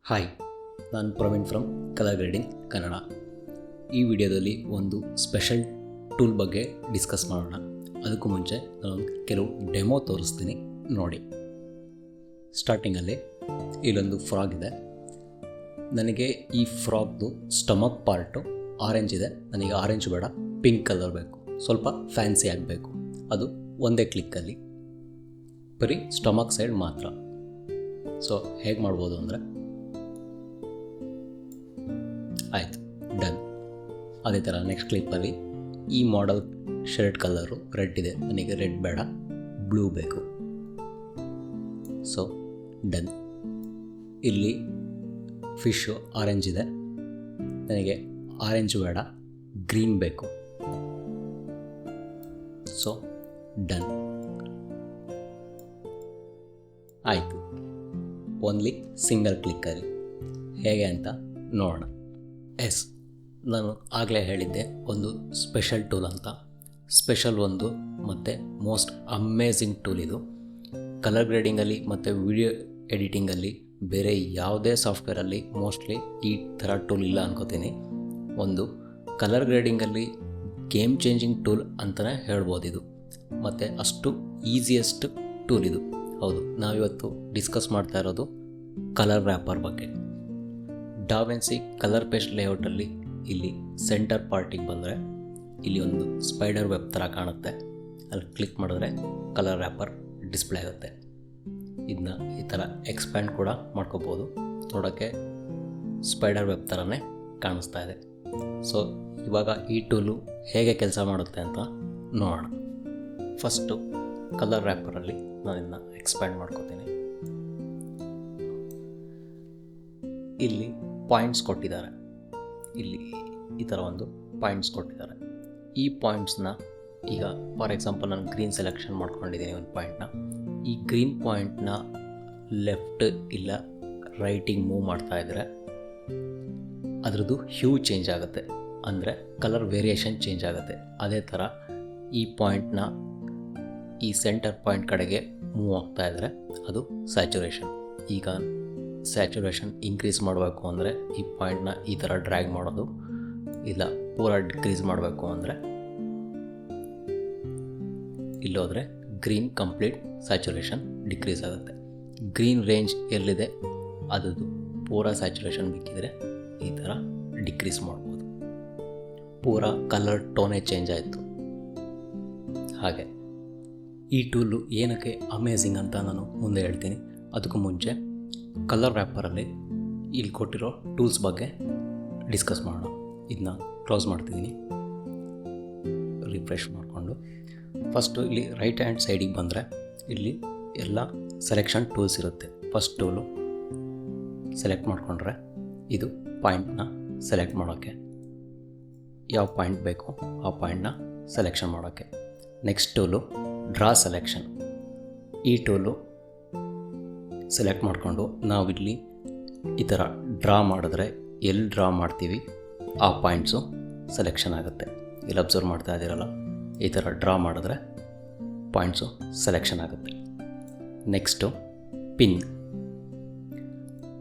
Hi, ನಾನು Praveen from colour grading Kannada. ಈ ವಿಡಿಯೋದಲ್ಲಿ ಒಂದು ಸ್ಪೆಷಲ್ ಟೂಲ್ ಬಗ್ಗೆ ಡಿಸ್ಕಸ್ ಮಾಡೋಣ. ಅದಕ್ಕೂ ಮುಂಚೆ ನಾನು ಕೆಲವು ಡೆಮೋ ತೋರಿಸ್ತೀನಿ, ನೋಡಿ. ಸ್ಟಾರ್ಟಿಂಗಲ್ಲಿ ಇಲ್ಲೊಂದು ಫ್ರಾಗ್ ಇದೆ. ನನಗೆ ಈ ಫ್ರಾಗ್ದು ಸ್ಟಮಕ್ ಪಾರ್ಟು ಆರೆಂಜ್ ಇದೆ. ನನಗೆ ಆರೆಂಜ್ ಬೇಡ, ಪಿಂಕ್ ಕಲರ್ ಬೇಕು, ಸ್ವಲ್ಪ ಫ್ಯಾನ್ಸಿ ಆಗಬೇಕು. ಅದು ಒಂದೇ ಕ್ಲಿಕ್ಕಲ್ಲಿ ಬರೀ ಸ್ಟಮಕ್ ಸೈಡ್ ಮಾತ್ರ. ಸೊ ಹೇಗೆ ಮಾಡ್ಬೋದು ಅಂದರೆ, ಆಯಿತು, ಡನ್. ಅದೇ ಥರ ನೆಕ್ಸ್ಟ್ ಕ್ಲಿಪ್ಪಲ್ಲಿ ಈ ಮಾಡೆಲ್ ಶರ್ಟ್ ಕಲರು ರೆಡ್ ಇದೆ, ನನಗೆ ರೆಡ್ ಬೇಡ, ಬ್ಲೂ ಬೇಕು. So done. ಇಲ್ಲಿ ಫಿಶ್ಶು ಆರೆಂಜ್ ಇದೆ, ನನಗೆ ಆರೆಂಜ್ ಬೇಡ, ಗ್ರೀನ್ ಬೇಕು. So done. ಆಯಿತು, ಓನ್ಲಿ ಸಿಂಗಲ್ ಕ್ಲಿಕ್ಕಲ್ಲಿ. ಹೇಗೆ ಅಂತ ನೋಡೋಣ. ಎಸ್, ನಾನು ಆಗಲೇ ಹೇಳಿದ್ದೆ ಒಂದು ಸ್ಪೆಷಲ್ ಟೂಲ್ ಅಂತ. ಸ್ಪೆಷಲ್ ಒಂದು ಮತ್ತು ಮೋಸ್ಟ್ ಅಮೇಝಿಂಗ್ ಟೂಲ್ ಇದು. ಕಲರ್ ಗ್ರೇಡಿಂಗಲ್ಲಿ ಮತ್ತು ವಿಡಿಯೋ ಎಡಿಟಿಂಗಲ್ಲಿ ಬೇರೆ ಯಾವುದೇ ಸಾಫ್ಟ್ವೇರಲ್ಲಿ ಮೋಸ್ಟ್ಲಿ ಈ ಥರ ಟೂಲ್ ಇಲ್ಲ ಅನ್ಕೋತೀನಿ. ಒಂದು ಕಲರ್ ಗ್ರೇಡಿಂಗಲ್ಲಿ ಗೇಮ್ ಚೇಂಜಿಂಗ್ ಟೂಲ್ ಅಂತಲೇ ಹೇಳ್ಬೋದು ಇದು, ಮತ್ತು ಅಷ್ಟು ಈಸಿಯೆಸ್ಟ್ ಟೂಲ್ ಇದು. ಹೌದು, ನಾವಿವತ್ತು ಡಿಸ್ಕಸ್ ಮಾಡ್ತಾ ಇರೋದು ಕಲರ್ ರ್ಯಾಪರ್ ಬಗ್ಗೆ. ಡಾವಿನ್ಸಿ ಕಲರ್ ಪೇಸ್ಟ್ ಲೇಔಟಲ್ಲಿ ಇಲ್ಲಿ ಸೆಂಟರ್ ಪಾರ್ಟಿಗೆ ಬಂದರೆ ಇಲ್ಲಿ ಒಂದು ಸ್ಪೈಡರ್ ವೆಬ್ ಥರ ಕಾಣುತ್ತೆ. ಅಲ್ಲಿ ಕ್ಲಿಕ್ ಮಾಡಿದ್ರೆ ಕಲರ್ ರ್ಯಾಪರ್ ಡಿಸ್ಪ್ಲೇ ಆಗುತ್ತೆ. ಇದನ್ನ ಈ ಥರ ಎಕ್ಸ್ಪ್ಯಾಂಡ್ ಕೂಡ ಮಾಡ್ಕೋಬೋದು. ನೋಡೋಕ್ಕೆ ಸ್ಪೈಡರ್ ವೆಬ್ ಥರನೇ ಕಾಣಿಸ್ತಾ ಇದೆ. ಸೊ ಇವಾಗ ಈ ಟೂಲು ಹೇಗೆ ಕೆಲಸ ಮಾಡುತ್ತೆ ಅಂತ ನೋಡೋಣ. ಫಸ್ಟು ಕಲರ್ ರ್ಯಾಪರಲ್ಲಿ ನಾನು ಇದನ್ನ ಎಕ್ಸ್ಪ್ಯಾಂಡ್ ಮಾಡ್ಕೋತೀನಿ. ಇಲ್ಲಿ ಪಾಯಿಂಟ್ಸ್ ಕೊಟ್ಟಿದ್ದಾರೆ. ಇಲ್ಲಿ ಈ ಥರ ಒಂದು ಪಾಯಿಂಟ್ಸ್ ಕೊಟ್ಟಿದ್ದಾರೆ. ಈ ಪಾಯಿಂಟ್ಸ್ನ ಈಗ ಫಾರ್ ಎಕ್ಸಾಂಪಲ್ ನಾನು ಗ್ರೀನ್ ಸೆಲೆಕ್ಷನ್ ಮಾಡ್ಕೊಂಡಿದ್ದೀನಿ ಒಂದು ಪಾಯಿಂಟ್ನ. ಈ ಗ್ರೀನ್ ಪಾಯಿಂಟ್ನ ಲೆಫ್ಟ್ ಇಲ್ಲ ರೈಟಿಗೆ ಮೂವ್ ಮಾಡ್ತಾ ಇದ್ದರೆ ಅದರದ್ದು ಹ್ಯೂ ಚೇಂಜ್ ಆಗುತ್ತೆ, ಅಂದರೆ ಕಲರ್ ವೇರಿಯೇಷನ್ ಚೇಂಜ್ ಆಗುತ್ತೆ. ಅದೇ ಥರ ಈ ಪಾಯಿಂಟ್ನ ಈ ಸೆಂಟರ್ ಪಾಯಿಂಟ್ ಕಡೆಗೆ ಮೂವ್ ಆಗ್ತಾ ಇದ್ದರೆ ಅದು ಸ್ಯಾಚುರೇಷನ್. ಈಗ ಸ್ಯಾಚುರೇಷನ್ ಇನ್ಕ್ರೀಸ್ ಮಾಡಬೇಕು ಅಂದರೆ ಈ ಪಾಯಿಂಟ್ನ ಈ ಥರ ಡ್ರ್ಯಾಗ್ ಮಾಡೋದು, ಇಲ್ಲ ಪೂರ ಡಿಕ್ರೀಸ್ ಮಾಡಬೇಕು ಅಂದರೆ ಇಲ್ಲೋದ್ರೆ ಗ್ರೀನ್ ಕಂಪ್ಲೀಟ್ ಸ್ಯಾಚುರೇಷನ್ ಡಿಕ್ರೀಸ್ ಆಗುತ್ತೆ. ಗ್ರೀನ್ ರೇಂಜ್ ಎಲ್ಲಿದೆ ಅದದು ಪೂರ ಸ್ಯಾಚುರೇಷನ್ ಬೇಕಿದ್ರೆ ಈ ಥರ ಡಿಕ್ರೀಸ್ ಮಾಡ್ಬೋದು. ಪೂರ ಕಲರ್ ಟೋನೇ ಚೇಂಜ್ ಆಯಿತು. ಹಾಗೆ ಈ ಟೂಲು ಏನಕ್ಕೆ ಅಮೇಝಿಂಗ್ ಅಂತ ನಾನು ಮುಂದೆ ಹೇಳ್ತೀನಿ. ಅದಕ್ಕೂ ಮುಂಚೆ ಕಲರ್ ರ್ಯಾಪರಲ್ಲಿ ಇಲ್ಲಿ ಕೊಟ್ಟಿರೋ ಟೂಲ್ಸ್ ಬಗ್ಗೆ ಡಿಸ್ಕಸ್ ಮಾಡೋಣ. ಇದನ್ನ ಕ್ಲೋಸ್ ಮಾಡ್ತಿದ್ದೀನಿ, ರಿಫ್ರೆಶ್ ಮಾಡಿಕೊಂಡು. ಫಸ್ಟು ಇಲ್ಲಿ ರೈಟ್ ಹ್ಯಾಂಡ್ ಸೈಡಿಗೆ ಬಂದರೆ ಇಲ್ಲಿ ಎಲ್ಲ ಸೆಲೆಕ್ಷನ್ ಟೂಲ್ಸ್ ಇರುತ್ತೆ. ಫಸ್ಟ್ ಟೂಲು ಸೆಲೆಕ್ಟ್ ಮಾಡಿಕೊಂಡ್ರೆ ಇದು ಪಾಯಿಂಟ್ನ ಸೆಲೆಕ್ಟ್ ಮಾಡೋಕ್ಕೆ, ಯಾವ ಪಾಯಿಂಟ್ ಬೇಕು ಆ ಪಾಯಿಂಟ್ನ ಸೆಲೆಕ್ಷನ್ ಮಾಡೋಕ್ಕೆ. Next tool draw selection. ಈ ಟೂಲು ಸೆಲೆಕ್ಟ್ ಮಾಡಿಕೊಂಡು ನಾವಿಲ್ಲಿ ಈ ಥರ ಡ್ರಾ ಮಾಡಿದ್ರೆ ಎಲ್ಲಿ ಡ್ರಾ ಮಾಡ್ತೀವಿ ಆ ಪಾಯಿಂಟ್ಸು ಸೆಲೆಕ್ಷನ್ ಆಗುತ್ತೆ. ಇಲ್ಲಿ ಅಬ್ಸರ್ವ್ ಮಾಡ್ತಾ ಇದ್ದೀರಲ್ಲ, ಈ ಥರ ಡ್ರಾ ಮಾಡಿದ್ರೆ ಪಾಯಿಂಟ್ಸು ಸೆಲೆಕ್ಷನ್ ಆಗುತ್ತೆ. Next pin.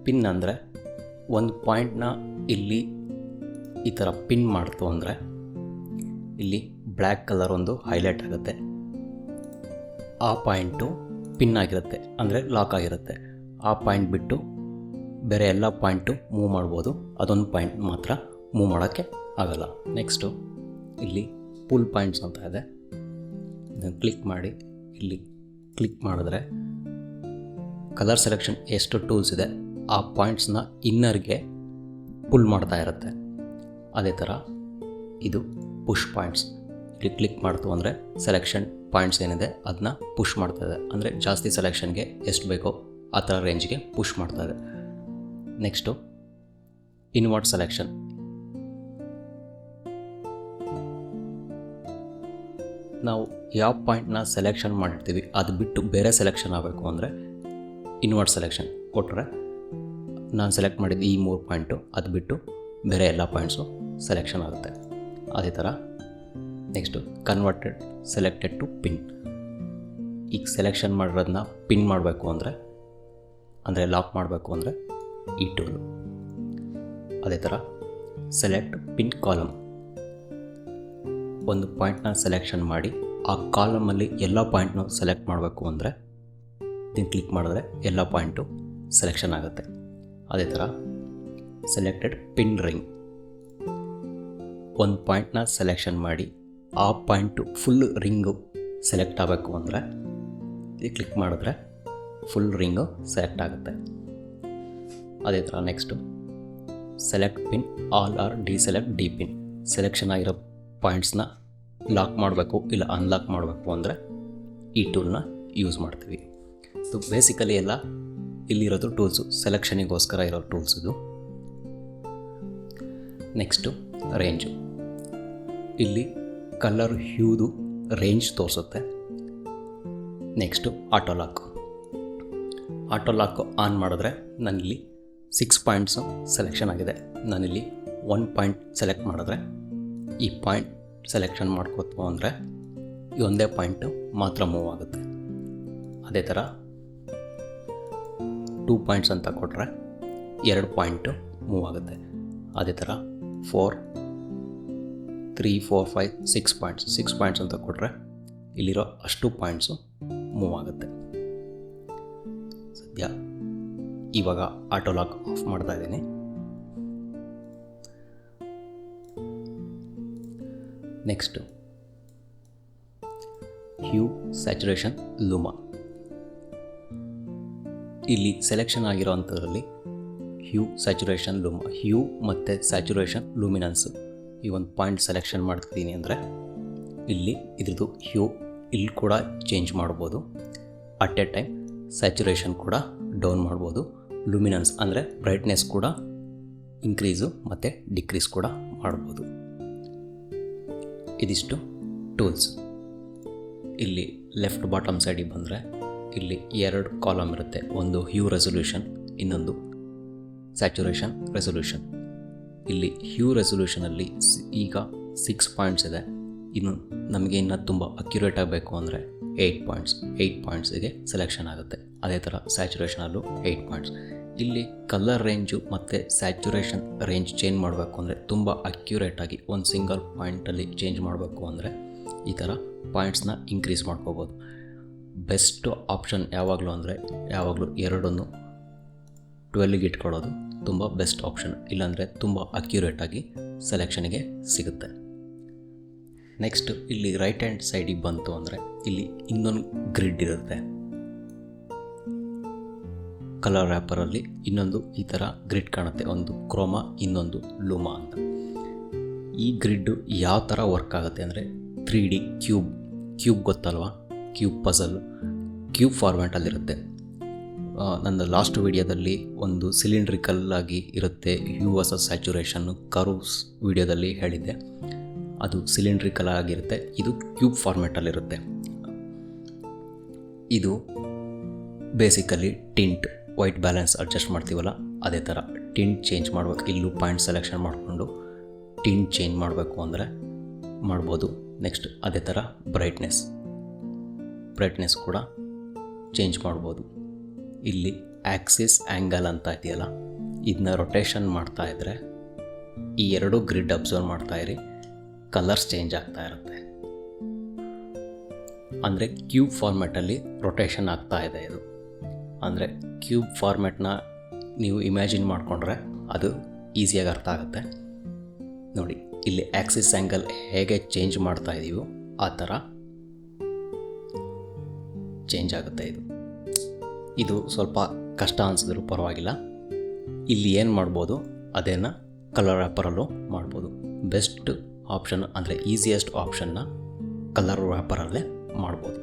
ಪಿನ್ ಅಂದರೆ ಒಂದು ಪಾಯಿಂಟ್ನ ಇಲ್ಲಿ ಈ ಥರ ಪಿನ್ ಮಾಡ್ತು ಅಂದರೆ ಇಲ್ಲಿ ಬ್ಲ್ಯಾಕ್ ಕಲರ್ ಒಂದು ಹೈಲೈಟ್ ಆಗುತ್ತೆ. ಆ ಪಾಯಿಂಟು ಪಿನ್ ಆಗಿರುತ್ತೆ, ಅಂದರೆ ಲಾಕ್ ಆಗಿರುತ್ತೆ. ಆ ಪಾಯಿಂಟ್ ಬಿಟ್ಟು ಬೇರೆ ಎಲ್ಲ ಪಾಯಿಂಟು ಮೂವ್ ಮಾಡ್ಬೋದು, ಅದೊಂದು ಪಾಯಿಂಟ್ ಮಾತ್ರ ಮೂವ್ ಮಾಡೋಕ್ಕೆ ಆಗಲ್ಲ. ನೆಕ್ಸ್ಟು ಇಲ್ಲಿ ಪುಲ್ ಪಾಯಿಂಟ್ಸ್ ಅಂತ ಇದೆ. ಇದನ್ನು ಕ್ಲಿಕ್ ಮಾಡಿ ಇಲ್ಲಿ ಕ್ಲಿಕ್ ಮಾಡಿದ್ರೆ ಕಲರ್ ಸೆಲೆಕ್ಷನ್ ಎಷ್ಟು ಟೂಲ್ಸ್ ಇದೆ ಆ ಪಾಯಿಂಟ್ಸ್ನ ಇನ್ನರ್ಗೆ ಪುಲ್ ಮಾಡ್ತಾ ಇರುತ್ತೆ. ಅದೇ ಥರ ಇದು ಪುಷ್ ಪಾಯಿಂಟ್ಸ್. ಇಲ್ಲಿ ಕ್ಲಿಕ್ ಮಾಡ್ತು ಅಂದರೆ ಸೆಲೆಕ್ಷನ್ ಪಾಯಿಂಟ್ಸ್ ಏನಿದೆ ಅದನ್ನ ಪುಷ್ ಮಾಡ್ತಾಯಿದೆ, ಅಂದರೆ ಜಾಸ್ತಿ ಸೆಲೆಕ್ಷನ್ಗೆ ಎಷ್ಟು ಬೇಕೋ ಆ ಥರ ರೇಂಜ್ಗೆ ಪುಷ್ ಮಾಡ್ತಾಯಿದೆ. Next invert selection. ನಾವು ಯಾವ ಪಾಯಿಂಟ್ನ ಸೆಲೆಕ್ಷನ್ ಮಾಡಿರ್ತೀವಿ ಅದು ಬಿಟ್ಟು ಬೇರೆ ಸೆಲೆಕ್ಷನ್ ಆಗಬೇಕು ಅಂದರೆ ಇನ್ವರ್ಟ್ ಸೆಲೆಕ್ಷನ್ ಕೊಟ್ಟರೆ ನಾನು ಸೆಲೆಕ್ಟ್ ಮಾಡಿದ್ದು ಈ 3 ಪಾಯಿಂಟು ಅದು ಬಿಟ್ಟು ಬೇರೆ ಎಲ್ಲ ಪಾಯಿಂಟ್ಸು ಸೆಲೆಕ್ಷನ್ ಆಗುತ್ತೆ. ಅದೇ ಥರ next converted selected to pin. ಈಗ ಸೆಲೆಕ್ಷನ್ ಮಾಡಿರೋದನ್ನ ಪಿನ್ ಮಾಡಬೇಕು ಅಂದರೆ ಲಾಕ್ ಮಾಡಬೇಕು ಅಂದರೆ ಈ ಟೂಲು. ಅದೇ ಥರ ಸೆಲೆಕ್ಟ್ ಪಿನ್ ಕಾಲಮ್, ಒಂದು ಪಾಯಿಂಟ್ನ ಸೆಲೆಕ್ಷನ್ ಮಾಡಿ ಆ ಕಾಲಮಲ್ಲಿ ಎಲ್ಲ ಪಾಯಿಂಟ್ನು ಸೆಲೆಕ್ಟ್ ಮಾಡಬೇಕು ಅಂದರೆ ಇದನ್ನು ಕ್ಲಿಕ್ ಮಾಡಿದ್ರೆ ಎಲ್ಲ ಪಾಯಿಂಟು ಸೆಲೆಕ್ಷನ್ ಆಗುತ್ತೆ. ಅದೇ ಥರ ಸೆಲೆಕ್ಟೆಡ್ ಪಿನ್ ರಿಂಗ್, ಒಂದು ಪಾಯಿಂಟ್ನ ಸೆಲೆಕ್ಷನ್ ಮಾಡಿ ಆ ಪಾಯಿಂಟು ಫುಲ್ ರಿಂಗು ಸೆಲೆಕ್ಟ್ ಆಗಬೇಕು ಅಂದರೆ ಇದು ಕ್ಲಿಕ್ ಮಾಡಿದ್ರೆ ಫುಲ್ ರಿಂಗು ಸೆಲೆಕ್ಟ್ ಆಗುತ್ತೆ. ಅದೇ ಥರ next select pin all are deselect D pin, selection ಆಗಿರೋ ಪಾಯಿಂಟ್ಸ್ನ ಲಾಕ್ ಮಾಡಬೇಕು ಇಲ್ಲ ಅನ್ಲಾಕ್ ಮಾಡಬೇಕು ಅಂದರೆ ಈ ಟೂಲ್ನ ಯೂಸ್ ಮಾಡ್ತೀವಿ. ಸೊ ಬೇಸಿಕಲಿ ಎಲ್ಲ ಇಲ್ಲಿರೋದು ಟೂಲ್ಸು, ಸೆಲೆಕ್ಷನಿಗೋಸ್ಕರ ಇರೋ ಟೂಲ್ಸ್ ಇದು. ನೆಕ್ಸ್ಟು ರೇಂಜು, ಇಲ್ಲಿ ಕಲರ್ ಹ್ಯೂದು ರೇಂಜ್ ತೋರಿಸುತ್ತೆ. ನೆಕ್ಸ್ಟು ಆಟೋ ಲಾಕ್ ಆನ್ ಮಾಡಿದ್ರೆ ನಾನಿಲ್ಲಿ 6 ಪಾಯಿಂಟ್ಸು ಸೆಲೆಕ್ಷನ್ ಆಗಿದೆ. ನಾನಿಲ್ಲಿ 1 ಪಾಯಿಂಟ್ ಸೆಲೆಕ್ಟ್ ಮಾಡಿದ್ರೆ ಈ ಪಾಯಿಂಟ್ ಸೆಲೆಕ್ಷನ್ ಮಾಡ್ಕೋತು ಅಂದರೆ ಈ ಒಂದೇ ಪಾಯಿಂಟು ಮಾತ್ರ ಮೂವ್ ಆಗುತ್ತೆ. ಅದೇ ಥರ 2 ಪಾಯಿಂಟ್ಸ್ ಅಂತ ಕೊಟ್ಟರೆ 2 ಪಾಯಿಂಟು ಮೂವ್ ಆಗುತ್ತೆ. ಅದೇ ಥರ 4, 3, 4, 5, 6 ಪಾಯಿಂಟ್ಸ್ ಅಂತ ಕೊಟ್ಟರೆ ಇಲ್ಲಿರೋ ಅಷ್ಟು ಪಾಯಿಂಟ್ಸು ಮೂವ್ ಆಗುತ್ತೆ. ಸದ್ಯ ಇವಾಗ ಆಟೋ ಲಾಕ್ ಆಫ್ ಮಾಡ್ತಾ ಇದ್ದೀನಿ. Next hue, saturation, luma. ಇಲ್ಲಿ ಸೆಲೆಕ್ಷನ್ ಆಗಿರೋ ಅಂಥದ್ರಲ್ಲಿ ಹ್ಯೂ, ಸ್ಯಾಚುರೇಷನ್, ಲೂಮಾ, ಹ್ಯೂ ಮತ್ತು ಸ್ಯಾಚುರೇಷನ್, ಲೂಮಿನೆನ್ಸು ಈ ಒಂದು ಪಾಯಿಂಟ್ ಸೆಲೆಕ್ಷನ್ ಮಾಡ್ತಿದ್ದೀನಿ ಅಂದರೆ ಇಲ್ಲಿ ಇದ್ರದ್ದು ಹ್ಯೂ ಇಲ್ಲಿ ಕೂಡ ಚೇಂಜ್ ಮಾಡ್ಬೋದು. ಅಟ್ ಎ ಟೈಮ್ ಸ್ಯಾಚುರೇಷನ್ ಕೂಡ ಡೌನ್ ಮಾಡ್ಬೋದು. ಲೂಮಿನೆನ್ಸ್ ಅಂದರೆ ಬ್ರೈಟ್ನೆಸ್ ಕೂಡ ಇನ್ಕ್ರೀಸು ಮತ್ತು ಡಿಕ್ರೀಸ್ ಕೂಡ ಮಾಡ್ಬೋದು. ಇದಿಷ್ಟು ಟೂಲ್ಸ್. ಇಲ್ಲಿ ಲೆಫ್ಟ್ ಬಾಟಮ್ ಸೈಡಿಗೆ ಬಂದರೆ ಇಲ್ಲಿ 2 ಕಾಲಮ್ ಇರುತ್ತೆ, ಒಂದು ಹ್ಯೂ ರೆಸೊಲ್ಯೂಷನ್, ಇನ್ನೊಂದು ಸ್ಯಾಚುರೇಷನ್ ರೆಸೊಲ್ಯೂಷನ್. ಇಲ್ಲಿ ಹ್ಯೂ ರೆಸೊಲ್ಯೂಷನಲ್ಲಿ ಈಗ 6 ಪಾಯಿಂಟ್ಸ್ ಇದೆ. ಇನ್ನು ನಮಗೆ ಇನ್ನೂ ತುಂಬ ಅಕ್ಯುರೇಟ್ ಆಗಬೇಕು ಅಂದರೆ 8 ಪಾಯಿಂಟ್ಸಿಗೆ ಸೆಲೆಕ್ಷನ್ ಆಗುತ್ತೆ. ಅದೇ ಥರ ಸ್ಯಾಚುರೇಷನಲ್ಲೂ 8 ಪಾಯಿಂಟ್ಸ್. ಇಲ್ಲಿ ಕಲರ್ ರೇಂಜು ಮತ್ತು ಸ್ಯಾಚುರೇಷನ್ ರೇಂಜ್ ಚೇಂಜ್ ಮಾಡಬೇಕು ಅಂದರೆ ತುಂಬ ಅಕ್ಯುರೇಟಾಗಿ ಒಂದು ಸಿಂಗಲ್ ಪಾಯಿಂಟಲ್ಲಿ ಚೇಂಜ್ ಮಾಡಬೇಕು ಅಂದರೆ ಈ ಥರ ಪಾಯಿಂಟ್ಸ್ನ ಇನ್ಕ್ರೀಸ್ ಮಾಡ್ಕೋಬೋದು. ಬೆಸ್ಟ್ ಆಪ್ಷನ್ ಯಾವಾಗಲೂ ಅಂದರೆ ಯಾವಾಗಲೂ 2 12ಗೆ ಇಟ್ಕೊಳ್ಳೋದು ತುಂಬ ಬೆಸ್ಟ್ ಆಪ್ಷನ್. ಇಲ್ಲಾಂದರೆ ತುಂಬ ಅಕ್ಯುರೇಟಾಗಿ ಸೆಲೆಕ್ಷನಿಗೆ ಸಿಗುತ್ತೆ. ನೆಕ್ಸ್ಟ್ ಇಲ್ಲಿ ರೈಟ್ ಹ್ಯಾಂಡ್ ಸೈಡಿಗೆ ಬಂತು ಅಂದರೆ ಇಲ್ಲಿ ಇನ್ನೊಂದು ಗ್ರಿಡ್ ಇರುತ್ತೆ. ಕಲರ್ ರ್ಯಾಪರಲ್ಲಿ ಇನ್ನೊಂದು ಈ ಥರ ಗ್ರಿಡ್ ಕಾಣುತ್ತೆ, ಒಂದು ಕ್ರೋಮಾ, ಇನ್ನೊಂದು ಲೂಮಾ ಅಂತ. ಈ ಗ್ರಿಡ್ಡು ಯಾವ ಥರ ವರ್ಕ್ ಆಗುತ್ತೆ ಅಂದರೆ 3D ಕ್ಯೂಬ್ ಗೊತ್ತಲ್ವಾ, ಕ್ಯೂಬ್ ಪಝಲ್, ಕ್ಯೂಬ್ ಫಾರ್ಮ್ಯಾಟಲ್ಲಿರುತ್ತೆ. ನನ್ನ ಲಾಸ್ಟ್ ವಿಡಿಯೋದಲ್ಲಿ ಒಂದು ಸಿಲಿಂಡ್ರಿಕಲ್ ಆಗಿ ಇರುತ್ತೆ ಹ್ಯೂ ವರ್ಸಸ್ ಸ್ಯಾಚುರೇಷನ್ನು ಕರ್ವ್ಸ್ ವಿಡಿಯೋದಲ್ಲಿ ಹೇಳಿದ್ದೆ. ಅದು ಸಿಲಿಂಡ್ರಿಕಲ್ ಆಗಿರುತ್ತೆ, ಇದು ಕ್ಯೂಬ್ ಫಾರ್ಮ್ಯಾಟಲ್ಲಿರುತ್ತೆ. ಇದು basically tint, white balance adjust ಮಾಡ್ತೀವಲ್ಲ ಅದೇ ಥರ ಟಿಂಟ್ ಚೇಂಜ್ ಮಾಡಬೇಕು. ಇಲ್ಲೂ ಪಾಯಿಂಟ್ ಸೆಲೆಕ್ಷನ್ ಮಾಡಿಕೊಂಡು ಟಿಂಟ್ ಚೇಂಜ್ ಮಾಡಬೇಕು ಅಂದರೆ ಮಾಡ್ಬೋದು. ನೆಕ್ಸ್ಟ್ ಅದೇ ಥರ ಬ್ರೈಟ್ನೆಸ್ ಕೂಡ ಚೇಂಜ್ ಮಾಡ್ಬೋದು. ಇಲ್ಲಿ ಆ್ಯಕ್ಸಿಸ್ ಆ್ಯಂಗಲ್ ಅಂತ ಇದೆಯಲ್ಲ, ಇದನ್ನ ರೊಟೇಷನ್ ಮಾಡ್ತಾಯಿದ್ರೆ ಈ 2 ಗ್ರಿಡ್ ಅಬ್ಸರ್ವ್ ಮಾಡ್ತಾಯಿರಿ, ಕಲರ್ಸ್ ಚೇಂಜ್ ಆಗ್ತಾ ಇರುತ್ತೆ. ಅಂದರೆ ಕ್ಯೂಬ್ ಫಾರ್ಮ್ಯಾಟಲ್ಲಿ ರೊಟೇಷನ್ ಆಗ್ತಾ ಇದೆ. ಇದು ಅಂದರೆ ಕ್ಯೂಬ್ ಫಾರ್ಮ್ಯಾಟ್ನ ನೀವು ಇಮ್ಯಾಜಿನ್ ಮಾಡಿಕೊಂಡ್ರೆ ಅದು ಈಸಿಯಾಗಿ ಅರ್ಥ ಆಗುತ್ತೆ. ನೋಡಿ, ಇಲ್ಲಿ ಆ್ಯಕ್ಸಿಸ್ ಆ್ಯಂಗಲ್ ಹೇಗೆ ಚೇಂಜ್ ಮಾಡ್ತಾ ಇದ್ದೀವೋ ಆ ಥರ ಚೇಂಜ್ ಆಗುತ್ತೆ. ಇದು ಸ್ವಲ್ಪ ಕಷ್ಟ ಅನಿಸಿದ್ರು ಪರವಾಗಿಲ್ಲ. ಇಲ್ಲಿ ಏನು ಮಾಡ್ಬೋದು ಅದೇನ ಕಲರ್ ರ್ಯಾಪರಲ್ಲೂ ಮಾಡ್ಬೋದು. ಬೆಸ್ಟ್ ಆಪ್ಷನ್ ಅಂದರೆ ಈಸಿಯೆಸ್ಟ್ ಆಪ್ಷನ್ನ ಕಲರ್ ರ್ಯಾಪರಲ್ಲೇ ಮಾಡ್ಬೋದು.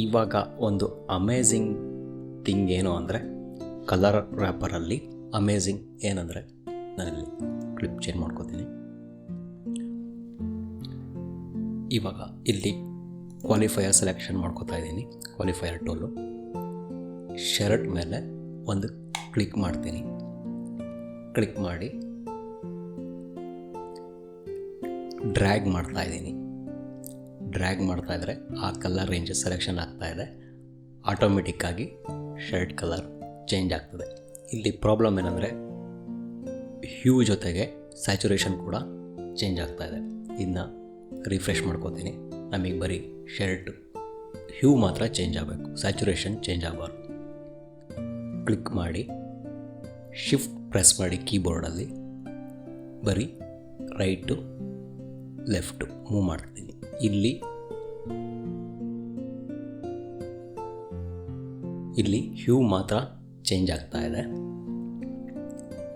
ಇವಾಗ ಒಂದು ಅಮೇಝಿಂಗ್ ಥಿಂಗ್ ಏನು ಅಂದರೆ ಕಲರ್ ರ್ಯಾಪರಲ್ಲಿ ಅಮೇಝಿಂಗ್ ಏನಂದರೆ, ನಾನಿಲ್ಲಿ ಕ್ಲಿಪ್ ಚೇಂಜ್ ಮಾಡ್ಕೋತೀನಿ. ಇವಾಗ ಇಲ್ಲಿ ಕ್ವಾಲಿಫೈಯರ್ ಸೆಲೆಕ್ಷನ್ ಮಾಡ್ಕೋತಾ ಇದ್ದೀನಿ. ಕ್ವಾಲಿಫೈಯರ್ ಟೂಲು ಶರ್ಟ್ ಮೇಲೆ ಒಂದು ಕ್ಲಿಕ್ ಮಾಡ್ತೀನಿ. ಕ್ಲಿಕ್ ಮಾಡಿ ಡ್ರ್ಯಾಗ್ ಮಾಡ್ತಾ ಇದ್ದೀನಿ. ಡ್ರ್ಯಾಗ್ ಮಾಡ್ತಾಯಿದ್ರೆ ಆ ಕಲರ್ ರೇಂಜ್ ಸೆಲೆಕ್ಷನ್ ಆಗ್ತಾಯಿದೆ. ಆಟೋಮೆಟಿಕ್ಕಾಗಿ ಶರ್ಟ್ ಕಲರ್ ಚೇಂಜ್ ಆಗ್ತದೆ. ಇಲ್ಲಿ ಪ್ರಾಬ್ಲಮ್ ಏನಂದರೆ ಹ್ಯೂ ಜೊತೆಗೆ ಸ್ಯಾಚುರೇಷನ್ ಕೂಡ ಚೇಂಜ್ ಆಗ್ತಾಯಿದೆ. ಇದನ್ನ ರಿಫ್ರೆಶ್ ಮಾಡ್ಕೋತೀನಿ. ನಮಗೆ ಬರೀ ಶರ್ಟ್ ಹ್ಯೂ ಮಾತ್ರ ಚೇಂಜ್ ಆಗಬೇಕು, ಸ್ಯಾಚುರೇಷನ್ ಚೇಂಜ್ ಆಗಬಾರ್ದು. ಕ್ಲಿಕ್ ಮಾಡಿ ಶಿಫ್ಟ್ ಪ್ರೆಸ್ ಮಾಡಿ ಕೀಬೋರ್ಡಲ್ಲಿ ಬರೀ ರೈಟು ಲೆಫ್ಟು ಮೂವ್ ಮಾಡ್ತೀನಿ. ಇಲ್ಲಿ ಹ್ಯೂ ಮಾತ್ರ ಚೇಂಜ್ ಆಗ್ತಾ ಇದೆ.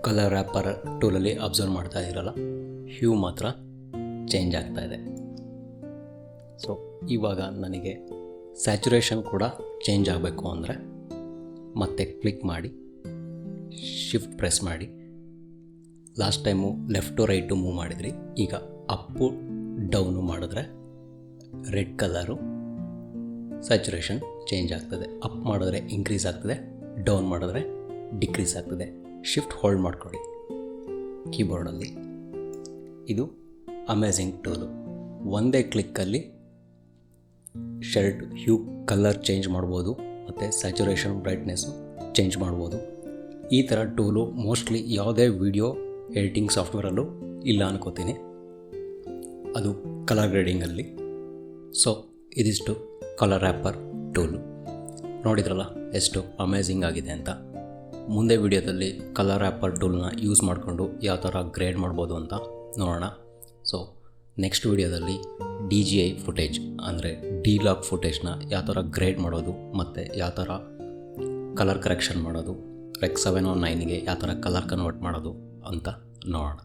ಕಲರ್ ರ್ಯಾಪರ್ ಟೂಲಲ್ಲಿ ಅಬ್ಸರ್ವ್ ಮಾಡ್ತಾ ಇದ್ದೀರಲ್ಲ, ಹ್ಯೂ ಮಾತ್ರ ಚೇಂಜ್ ಆಗ್ತಾ ಇದೆ. ಸೊ ಇವಾಗ ನನಗೆ ಸ್ಯಾಚುರೇಷನ್ ಕೂಡ ಚೇಂಜ್ ಆಗಬೇಕು ಅಂದರೆ ಮತ್ತೆ ಕ್ಲಿಕ್ ಮಾಡಿ ಶಿಫ್ಟ್ ಪ್ರೆಸ್ ಮಾಡಿ. Last time left right move ಮಾಡಿದ್ರಿ, ಈಗ ಅಪ್ಪು ಡೌನು ಮಾಡಿದ್ರೆ ರೆಡ್ ಕಲರು ಸ್ಯಾಚುರೇಷನ್ ಚೇಂಜ್ ಆಗ್ತದೆ. ಅಪ್ ಮಾಡಿದ್ರೆ ಇನ್ಕ್ರೀಸ್ ಆಗ್ತದೆ, ಡೌನ್ ಮಾಡಿದ್ರೆ ಡಿಕ್ರೀಸ್ ಆಗ್ತದೆ. ಶಿಫ್ಟ್ ಹೋಲ್ಡ್ ಮಾಡ್ಕೊಳ್ಳಿ ಕೀಬೋರ್ಡಲ್ಲಿ. ಇದು ಅಮೇಝಿಂಗ್ ಟೂಲು. ಒಂದೇ ಕ್ಲಿಕ್ಕಲ್ಲಿ ಶರ್ಟ್ ಹ್ಯೂ ಕಲರ್ ಚೇಂಜ್ ಮಾಡ್ಬೋದು ಮತ್ತು ಸ್ಯಾಚುರೇಷನ್ ಬ್ರೈಟ್ನೆಸ್ಸು ಚೇಂಜ್ ಮಾಡ್ಬೋದು. ಈ ಥರ ಟೂಲು ಮೋಸ್ಟ್ಲಿ ಯಾವುದೇ ವಿಡಿಯೋ ಎಡಿಟಿಂಗ್ ಸಾಫ್ಟ್ವೇರಲ್ಲೂ ಇಲ್ಲ ಅನ್ಕೋತೀನಿ, ಅದು ಕಲರ್ ಗ್ರೇಡಿಂಗಲ್ಲಿ. ಸೊ ಇದಿಷ್ಟು ಕಲರ್ ರ್ಯಾಪರ್ ಟೂಲು. ನೋಡಿದ್ರಲ್ಲ ಎಷ್ಟು ಅಮೇಝಿಂಗ್ ಆಗಿದೆ ಅಂತ. ಮುಂದೆ ವಿಡಿಯೋದಲ್ಲಿ ಕಲರ್ ರ್ಯಾಪರ್ ಟೂಲ್ನ ಯೂಸ್ ಮಾಡಿಕೊಂಡು ಯಾವ ಥರ ಗ್ರೇಡ್ ಮಾಡ್ಬೋದು ಅಂತ ನೋಡೋಣ. ಸೊ ನೆಕ್ಸ್ಟ್ ವಿಡಿಯೋದಲ್ಲಿ DJI ಫುಟೇಜ್ ಅಂದರೆ ಡಿ-ಲಾಗ್ ಫುಟೇಜ್ನ ಯಾವ ಥರ ಗ್ರೇಡ್ ಮಾಡೋದು ಮತ್ತು ಯಾವ ಥರ ಕಲರ್ ಕರೆಕ್ಷನ್ ಮಾಡೋದು, Rec 709ಗೆ ಯಾವ ಥರ ಕಲರ್ ಕನ್ವರ್ಟ್ ಮಾಡೋದು ಅಂತ ನೋಡೋಣ.